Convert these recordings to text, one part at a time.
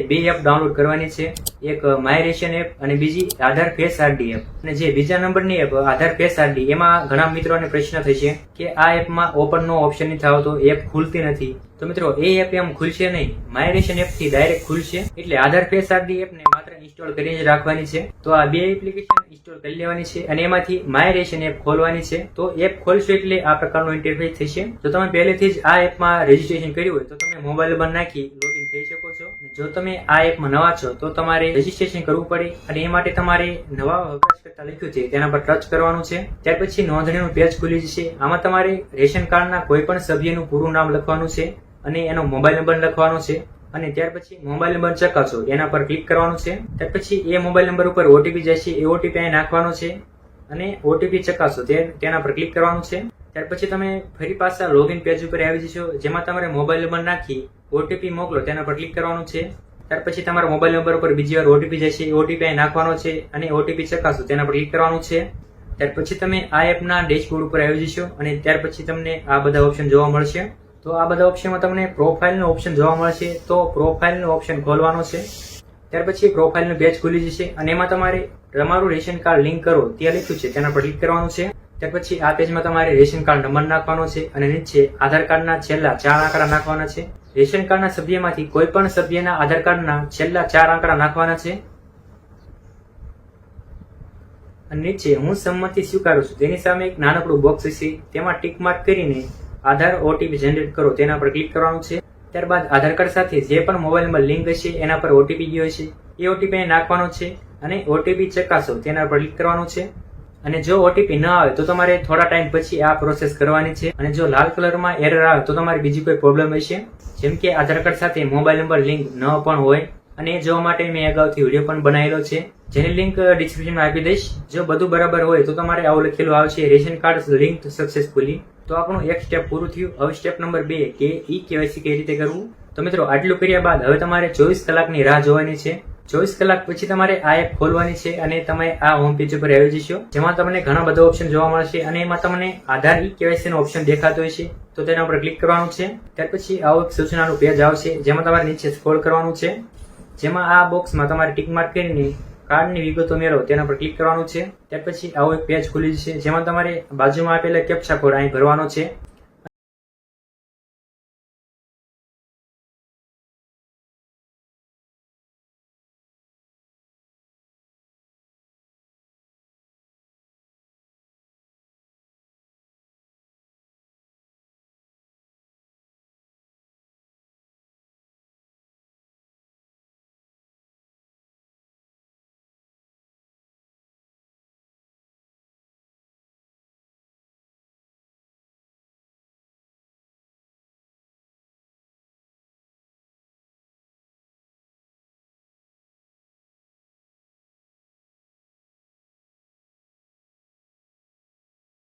બે app download કરવાની છે, એક માય રેશન એપ અને બીજી આધાર ફેસ આરડી એપ. અને જે બીજા નંબરની એપ આધાર ફેસ આરડી, એમાં ઘણા મિત્રોને પ્રશ્ન થશે કે આ એપમાં ઓપન નો ઓપ્શન નથી આવતો, એપ ખુલતી નથી. તો મિત્રો એ એપ એમ ખુલશે નહીં, માય રેશન એપ થી ડાયરેક્ટ ખુલશે. એટલે આધાર ફેસ આરડી એપ ને માત્ર ઇન્સ્ટોલ કરીને જ રાખવાની છે. તો આ બે એપ્લિકેશન ઇન્સ્ટોલ કરી લેવાની છે અને એમાંથી માય રેશન એપ ખોલવાની છે. તો એપ ખોલશો એટલે આ પ્રકારનો ઇન્ટરફેસ થશે. તો તમે પહેલેથી જ આ એપમાં રજીસ્ટ્રેશન કર્યું હોય તો તમે મોબાઈલ નંબર નાખી લોગિન થઈ શકો છો. જો તમે આ એપમાં નવા છો તો તમારે રજીસ્ટ્રેશન કરવું પડે અને એ માટે તમારે નવા વપરાશકર્તા લખ્યું છે તેના પર ટચ કરવાનું છે. ત્યાર પછી નોંધણીનું પેજ ખુલી જશે. આમાં તમારે રેશન કાર્ડના કોઈ પણ સભ્યનું પૂરું નામ લખવાનું છે અને એનો મોબાઈલ નંબર લખવાનો છે. અને ત્યાર પછી મોબાઈલ નંબર ચકાસો એના પર ક્લિક કરવાનું છે. ત્યાર પછી એ મોબાઈલ નંબર ઉપર ઓટીપી જશે, એ ઓટીપી અહીં નાખવાનો છે અને ઓટીપી ચકાસો તેના પર ક્લિક કરવાનું છે. ત્યાર પછી તમે ફરી પાછા લોગિન પેજ ઉપર આવી જશો, જેમાં તમારે મોબાઈલ નંબર નાખી ઓટીપી મોકલો તેના પર ક્લિક કરવાનું છે. ત્યાર પછી તમારા મોબાઈલ નંબર ઉપર બીજી વાર ઓટીપી જશે, એ ઓટીપી અહીં નાખવાનો છે અને ઓટીપી ચકાસો તેના પર ક્લિક કરવાનું છે. ત્યાર પછી તમે આ એપના ડેશબોર્ડ ઉપર આવી જશો અને ત્યાર પછી તમને આ બધા ઓપ્શન જોવા મળશે. તો આ બધા ઓપ્શનમાં તમને પ્રોફાઇલનો ઓપ્શન જોવા મળશે. તો પ્રોફાઇલનો ઓપ્શન ખોલવાનો છે. ત્યાર પછી પ્રોફાઇલનું પેજ ખુલી જશે અને એમાં તમારે તમારું રેશન કાર્ડ લિંક કરો તે લખ્યું છે તેના પર ક્લિક કરવાનું છે. ત્યાર પછી આ પેજમાં તમારે રેશન કાર્ડ નંબર નાખવાનો છે અને નીચે આધાર કાર્ડના છેલ્લા 4 આંકડા નાખવાના છે. રેશન કાર્ડના સભ્યમાંથી કોઈ પણ સભ્યના આધાર કાર્ડના છેલ્લા 4 આંકડા નાખવાના છે. અને નીચે હું સંમતિ સ્વીકારું છું તેની સામે એક નાનકડું બોક્સ હશે, તેમાં ટીક માર્ક કરીને આધાર ઓટીપી જનરેટ કરો તેના પર ક્લિક કરવાનું છે. ત્યારબાદ આધાર કાર્ડ સાથે જે પણ મોબાઈલ નંબર લિંક હશે એના પર ઓટીપી ગયો હશે, એ ઓટીપી નાખવાનો છે અને ઓટીપી ચકાસો તેના પર ક્લિક કરવાનું છે. અને જો ઓટીપી ન આવે તો તમારે થોડા ટાઈમ પછી આ પ્રોસેસ કરવાની છે. અને જો લાલ કલરમાં એરર આવે તો તમારે બીજી કોઈ પ્રોબ્લેમ હશે, જેમ કે આધાર કાર્ડ સાથે મોબાઈલ નંબર લિંક ન પણ હોય. અને એ જોવા માટે મેં અગાઉથી વિડીયો પણ બનાવેલો છે, જેની લિંક ડિસ્ક્રિપ્શનમાં આપી દઈશ. જો બધું બરાબર હોય તો તમારે આવું લખેલું આવશે રેશન કાર્ડ લિંક સક્સેસફુલી. તો આપણું એક સ્ટેપ પૂરું થયું. હવે સ્ટેપ નંબર 2 કે ઈ કેવાયસી કઈ રીતે કરવું. તો મિત્રો આટલું કર્યા બાદ હવે તમારે 24 કલાકની રાહ જોવાની છે. 24 કલાક પછી તમારે આ એપ ખોલવાની છે અને તમે આ હોમ પેજ ઉપર આવી જશો, જેમાં તમને ઘણા બધા ઓપ્શન જોવા મળશે અને એમાં તમને આધાર ઈ કેવાયસી નો ઓપ્શન દેખાતો હશે, તો તેના ઉપર ક્લિક કરવાનું છે. ત્યાર પછી આવું એક સૂચનાનું પેજ આવશે, જેમાં તમારે નીચે સ્ક્રોલ કરવાનું છે, જેમાં આ બોક્સમાં તમારે ટિક માર્ક કરીને કાર્ડની વિગતો મેળવો તેના પર ક્લિક કરવાનું છે. ત્યાર પછી આવો એક પેજ ખુલી જશે, જેમાં તમારે બાજુમાં આપેલા કેપ્ચા કોડ અહીં ભરવાનો છે.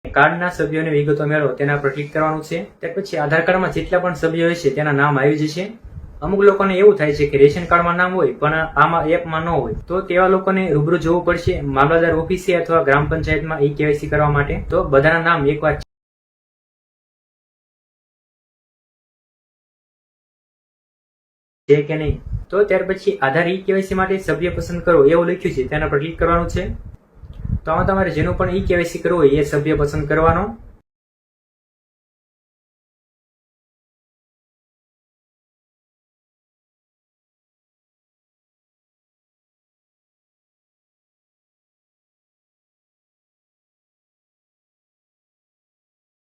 કાર્ડના સભ્યોની વિગતો મેળવો તેના પર ક્લિક કરવાનું છે. ત્યાર પછી આધાર કાર્ડમાં જેટલા પણ સભ્યો હશે તેના નામ આવી જશે. અમુક લોકોને એવું થાય છે કે રેશન કાર્ડમાં નામ હોય પણ આમાં એપમાં ન હોય, તો તેવા લોકોને રૂબરૂ જવું પડશે મામલતદાર ઓફિસે અથવા ગ્રામ પંચાયતમાં ઈ કેવાયસી કરવા માટે. તો બધાના નામ એકવાર છે કે નહીં. તો ત્યાર પછી આધાર ઈ કેવાયસી માટે સભ્ય પસંદ કરો એવું લખ્યું છે તેના પર ક્લિક કરવાનું છે. તો આમાં તમારે જેનું પણ ઈ કેવાયસી કરવું હોય એ સભ્ય પસંદ કરવાનો.